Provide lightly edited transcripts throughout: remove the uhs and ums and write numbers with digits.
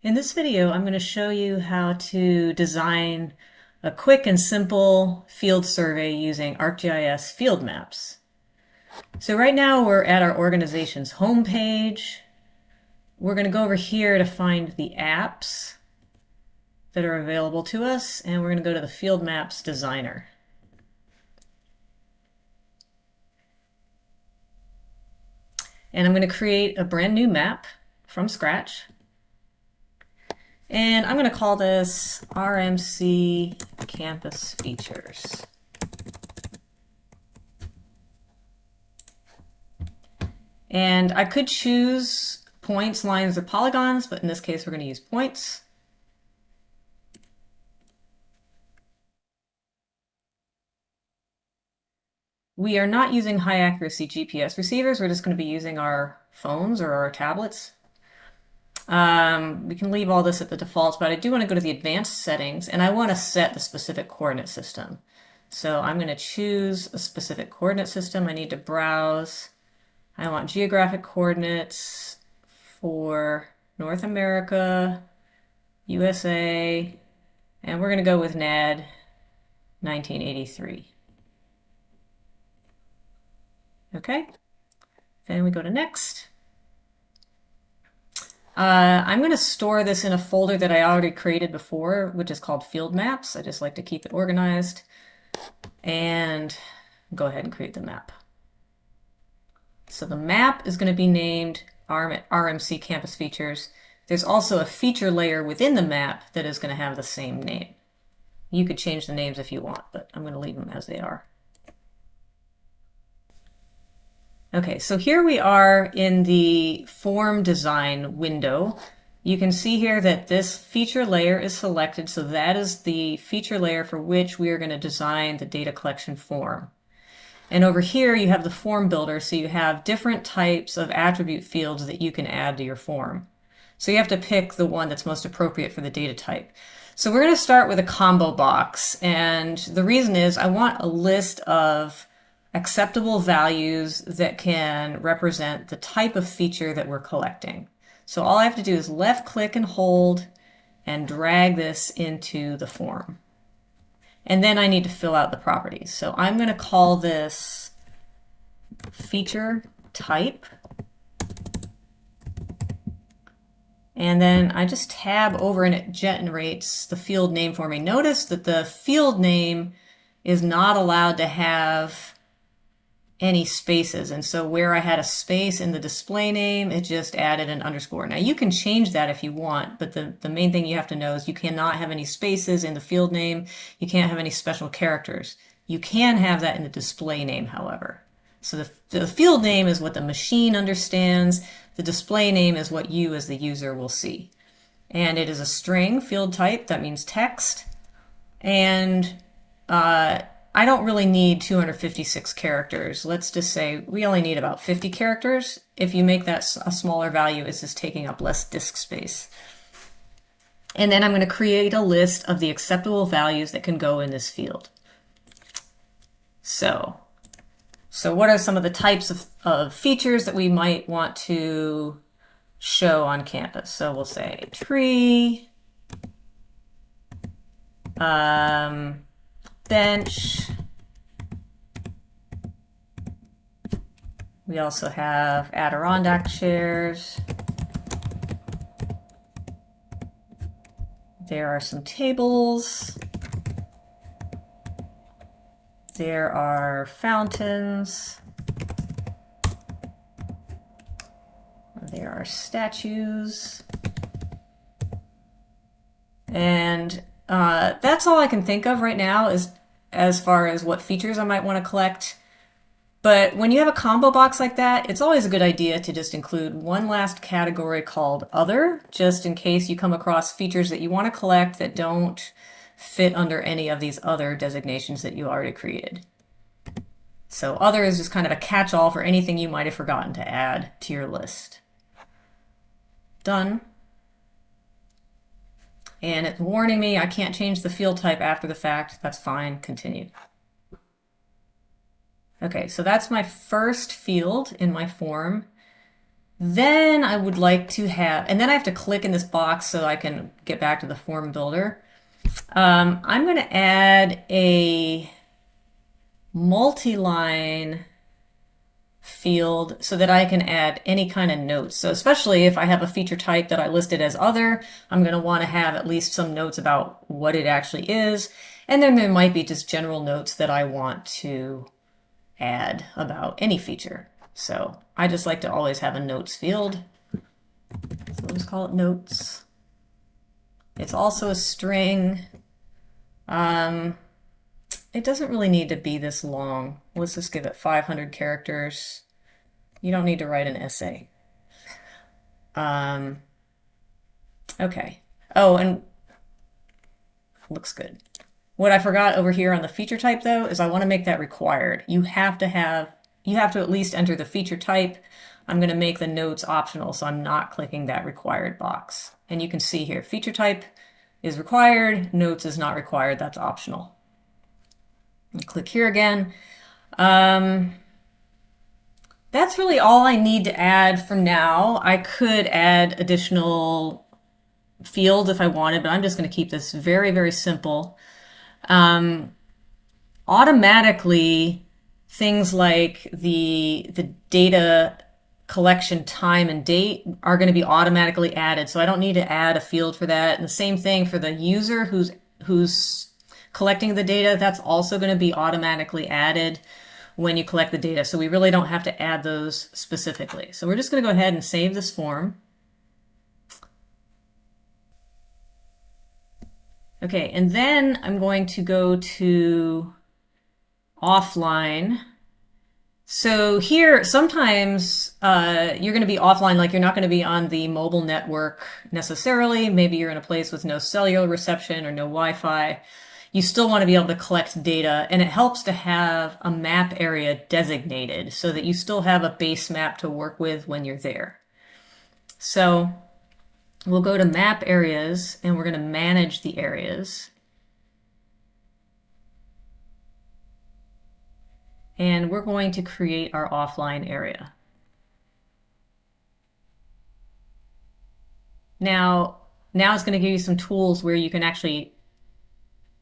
In this video, I'm going to show you how to design a quick and simple field survey using ArcGIS Field Maps. So right now we're at our organization's homepage. We're going to go over here to find the apps that are available to us, and we're going to go to the Field Maps Designer. And I'm going to create a brand new map from scratch. And I'm going to call this RMC Campus Features. And I could choose points, lines, or polygons, but in this case we're going to use points. We are not using high accuracy GPS receivers. We're just going to be using our phones or our tablets. We can leave all this at the defaults, but I do want to go to the advanced settings and I want to set the specific coordinate system. So I'm going to choose a specific coordinate system. I need to browse. I want geographic coordinates for North America, USA, and we're going to go with NAD 1983. Okay, then we go to next. I'm going to store this in a folder that I already created before, which is called Field Maps. I just like to keep it organized. And go ahead and create the map. So the map is going to be named RMC Campus Features. There's also a feature layer within the map that is going to have the same name. You could change the names if you want, but I'm going to leave them as they are. Okay, so here we are in the form design window. You can see here that this feature layer is selected, so that is the feature layer for which we are going to design the data collection form. And over here you have the form builder, so you have different types of attribute fields that you can add to your form. So you have to pick the one that's most appropriate for the data type. So we're going to start with a combo box, and the reason is I want a list of acceptable values that can represent the type of feature that we're collecting. So all I have to do is left click and hold and drag this into the form. And then I need to fill out the properties. So I'm going to call this feature type. And then I just tab over and it generates the field name for me. Notice that the field name is not allowed to have any spaces. And so where I had a space in the display name, it just added an underscore. Now you can change that if you want, but the main thing you have to know is you cannot have any spaces in the field name. You can't have any special characters. You can have that in the display name, however. So the field name is what the machine understands. The display name is what you as the user will see. And it is a string field type. That means text. And I don't really need 256 characters. Let's just say we only need about 50 characters. If you make that a smaller value, it's just taking up less disk space. And then I'm going to create a list of the acceptable values that can go in this field. So what are some of the types of features that we might want to show on campus? So we'll say tree, bench. We also have Adirondack chairs. There are some tables. There are fountains. There are statues. And that's all I can think of right now as far as what features I might want to collect. But when you have a combo box like that, it's always a good idea to just include one last category called Other, just in case you come across features that you want to collect that don't fit under any of these other designations that you already created. So Other is just kind of a catch-all for anything you might have forgotten to add to your list. Done. And it's warning me I can't change the field type after the fact. That's fine. Continue. Okay, so that's my first field in my form. Then I would like to have, and then I have to click in this box so I can get back to the form builder. I'm going to add a multi-line field so that I can add any kind of notes. So especially if I have a feature type that I listed as other, I'm going to want to have at least some notes about what it actually is. And then there might be just general notes that I want to add about any feature. So I just like to always have a notes field. So we'll just call it notes. It's also a string. It doesn't really need to be this long. Let's just give it 500 characters. You don't need to write an essay. Okay. Oh, and looks good. What I forgot over here on the feature type though is I want to make that required. You have to at least enter the feature type. I'm going to make the notes optional, so I'm not clicking that required box. And you can see here, feature type is required, notes is not required, that's optional. And click here again. That's really all I need to add for now. I could add additional fields if I wanted, but I'm just going to keep this very, very simple. Automatically, things like the data collection time and date are going to be automatically added. So I don't need to add a field for that. And the same thing for the user who's collecting the data, that's also going to be automatically added when you collect the data. So we really don't have to add those specifically. So we're just going to go ahead and save this form. Okay, and then I'm going to go to offline. So here, sometimes you're going to be offline, like you're not going to be on the mobile network necessarily. Maybe you're in a place with no cellular reception or no Wi-Fi. You still want to be able to collect data, and it helps to have a map area designated so that you still have a base map to work with when you're there. So we'll go to map areas, and we're going to manage the areas. And we're going to create our offline area. Now it's going to give you some tools where you can actually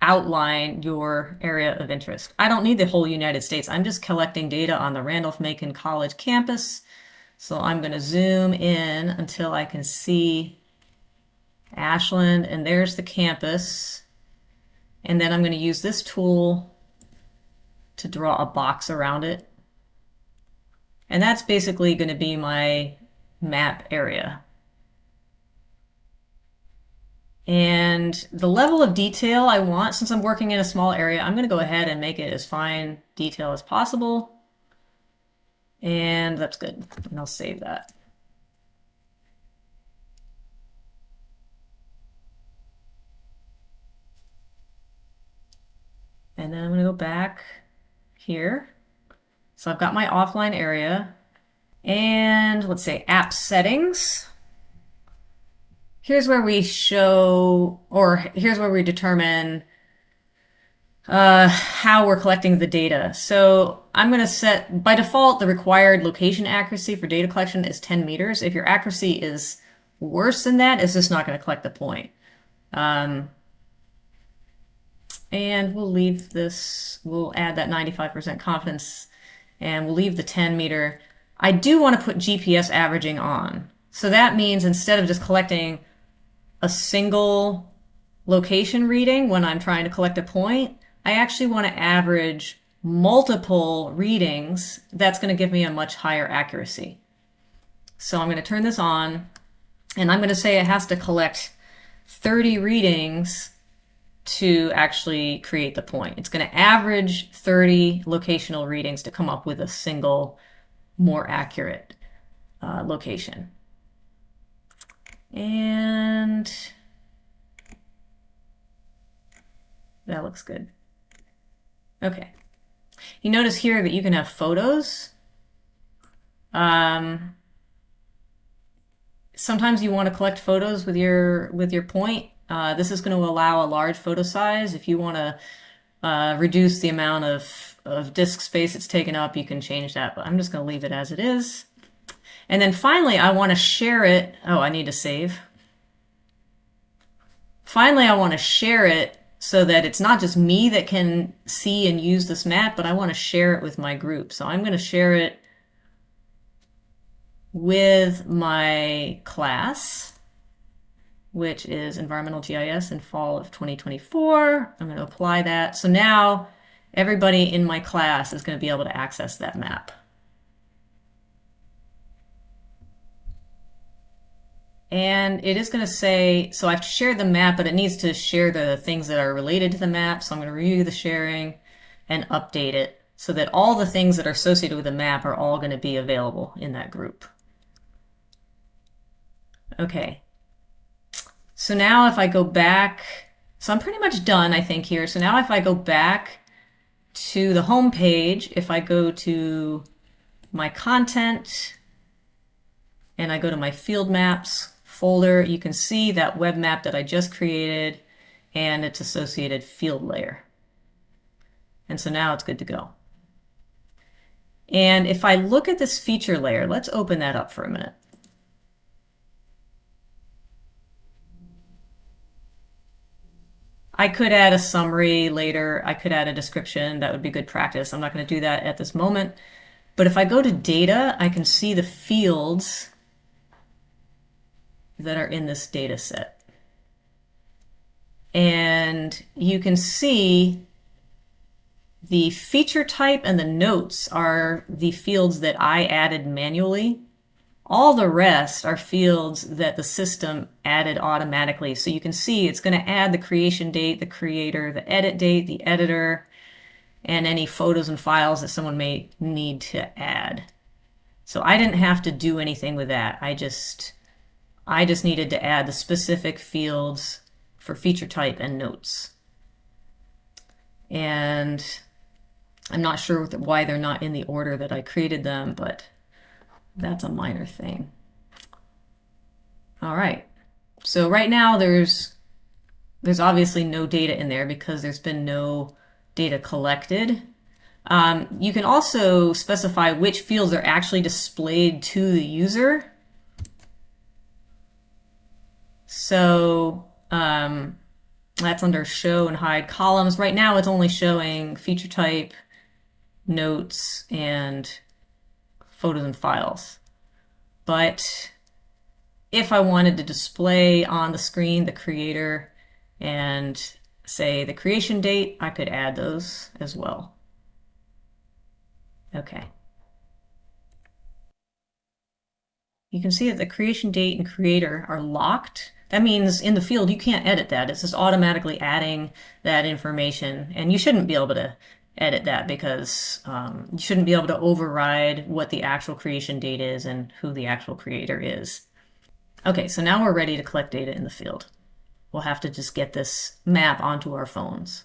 outline your area of interest. I don't need the whole United States. I'm just collecting data on the Randolph-Macon College campus. So I'm going to zoom in until I can see Ashland, and there's the campus. And then I'm going to use this tool to draw a box around it. And that's basically going to be my map area. And the level of detail I want, since I'm working in a small area, I'm going to go ahead and make it as fine detail as possible. And that's good. And I'll save that. And then I'm going to go back here. So I've got my offline area. And let's say app settings. Here's where we show, or here's where we determine how we're collecting the data. So I'm going to set, by default, the required location accuracy for data collection is 10 meters. If your accuracy is worse than that, it's just not going to collect the point. And we'll leave this, we'll add that 95% confidence, and we'll leave the 10 meter. I do want to put GPS averaging on. So that means instead of just collecting a single location reading when I'm trying to collect a point, I actually want to average multiple readings. That's going to give me a much higher accuracy. So I'm going to turn this on, and I'm going to say it has to collect 30 readings to actually create the point. It's going to average 30 locational readings to come up with a single, more accurate location. And that looks good. Okay. You notice here that you can have photos. Sometimes you want to collect photos with your point. This is going to allow a large photo size. If you want to reduce the amount of disk space it's taken up, you can change that, but I'm just going to leave it as it is. And then finally, I want to share it. Oh, I need to save. Finally, I want to share it so that it's not just me that can see and use this map, but I want to share it with my group. So I'm going to share it with my class, which is Environmental GIS in fall of 2024. I'm going to apply that. So now everybody in my class is going to be able to access that map. And it is going to say, so I've shared the map, but it needs to share the things that are related to the map. So I'm going to review the sharing and update it so that all the things that are associated with the map are all going to be available in that group. Okay. So now if I go back, so I'm pretty much done, I think, here. So now if I go back to the home page, if I go to my content and I go to my field maps folder, you can see that web map that I just created and its associated field layer. And so now it's good to go. And if I look at this feature layer, let's open that up for a minute. I could add a summary later. I could add a description. That would be good practice. I'm not going to do that at this moment. But if I go to data, I can see the fields that are in this data set. And you can see the feature type and the notes are the fields that I added manually. All the rest are fields that the system added automatically. So you can see it's going to add the creation date, the creator, the edit date, the editor, and any photos and files that someone may need to add. So I didn't have to do anything with that. I just needed to add the specific fields for feature type and notes. And I'm not sure why they're not in the order that I created them, but that's a minor thing. All right. So right now there's obviously no data in there because there's been no data collected. You can also specify which fields are actually displayed to the user. So that's under show and hide columns. Right now it's only showing feature type, notes, and photos and files. But if I wanted to display on the screen the creator and say the creation date, I could add those as well. Okay. You can see that the creation date and creator are locked. That means in the field you can't edit that. It's just automatically adding that information, and you shouldn't be able to edit that because you shouldn't be able to override what the actual creation date is and who the actual creator is. Okay, so now we're ready to collect data in the field. We'll have to just get this map onto our phones.